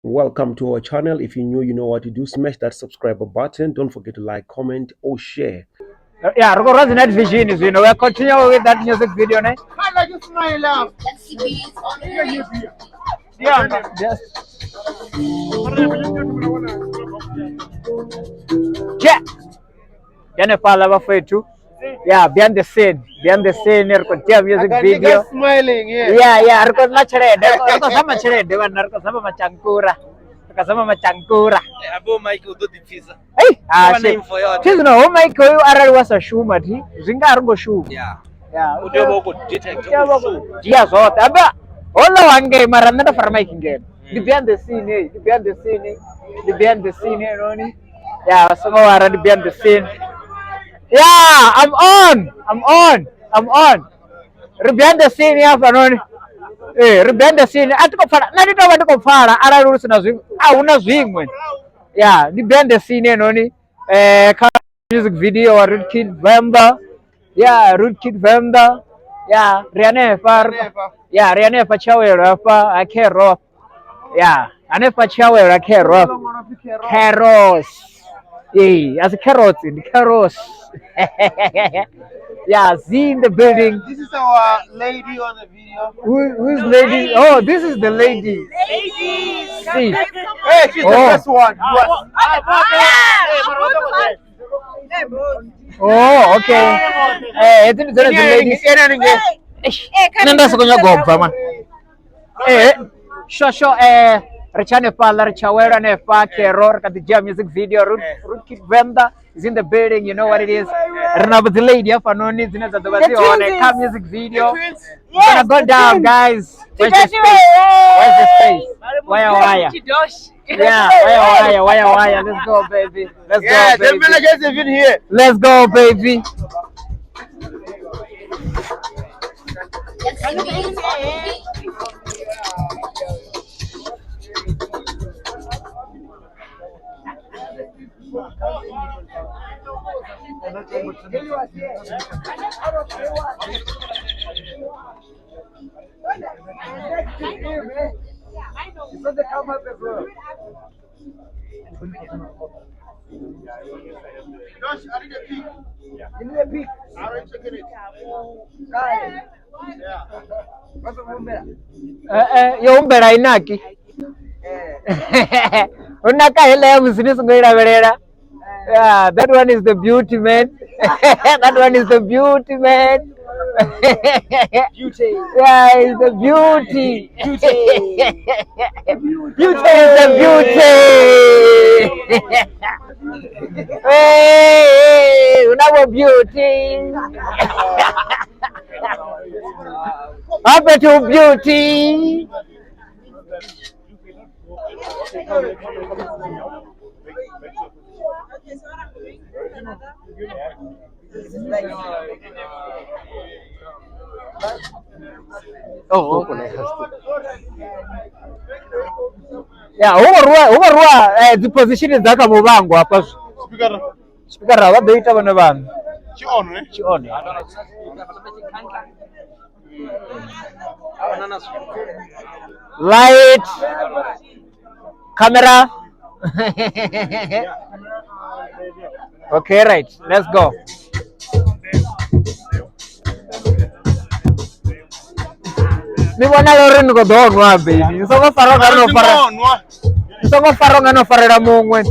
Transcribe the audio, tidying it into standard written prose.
Welcome to our channel. If you're new, you know what to do. Smash that subscribe button. Don't forget to like, comment, or share. Yeah, Rogo's Net Vision is, we're continuing with that music video. I like to smile. Yeah, yes. Yeah. Jennifer Lava too. Yeah, behind the scene, music video. Smiling, Yeah, Arko Machere, Arko Sama Chere, Devan Narko Sama Machankura. Kasama Machankura. Abo Michael do difícil. Hey, she's no, oh my God, Aral was a shoe, Mati. Zinga Argo shoe. Yeah. Yeah, Detect. yes, what? Aba, all one game, another for making game. The behind the scene, the behind the scene, Ronnie. Yeah, some more already behind the scene. Yeah, I'm on. Behind the scene, yeah, Ronnie. Behind the scene, I took a fara. Not even to go far. I don't know. I will not swing when. Yeah, the behind the scene, Ronnie. Music video or Kid Venda. Yeah, Root Kid Venda. Yeah, Riane Far. Yeah, Riane Pachawe Rafa. I care rough. Yeah, Ane Pachawe I care rough. Carrots. Yeah, as a carrots in carrots. Yeah, see in the building. This is our lady on the video. Who's lady? Oh, this is the lady. See. Hey, she's the best one. Oh, okay. Itu the lady. Nanda sekolah gompa man. Shosho Rechane Pala Chawera Nefa Keror Katija music video Root Kid Venda is in the building, you know what it is. Renaba the lady of Anoni in the car music video. Gonna go down, guys. Where's the space? Wire. Yeah, wire. Let's go, baby. Let's go, baby. Josh, I need a peek. You need a peek. I already took it. Yeah. Yo umbera inaki. Unaka hele ya musini sungira berera. Yeah, that one is the beauty man. That one is the beauty man. Beauty. Yeah, it's the beauty. Beauty is the beauty. Hey, unabo beauty. Happy to beauty. Oh, yeah, over the position is that Mubango. Speaker, what data on the van? She on. Light, camera. Okay, right. Let's go. Ni wana lorin go dog wa baby. So go faro no faro. So go faro no faro ra mongwe.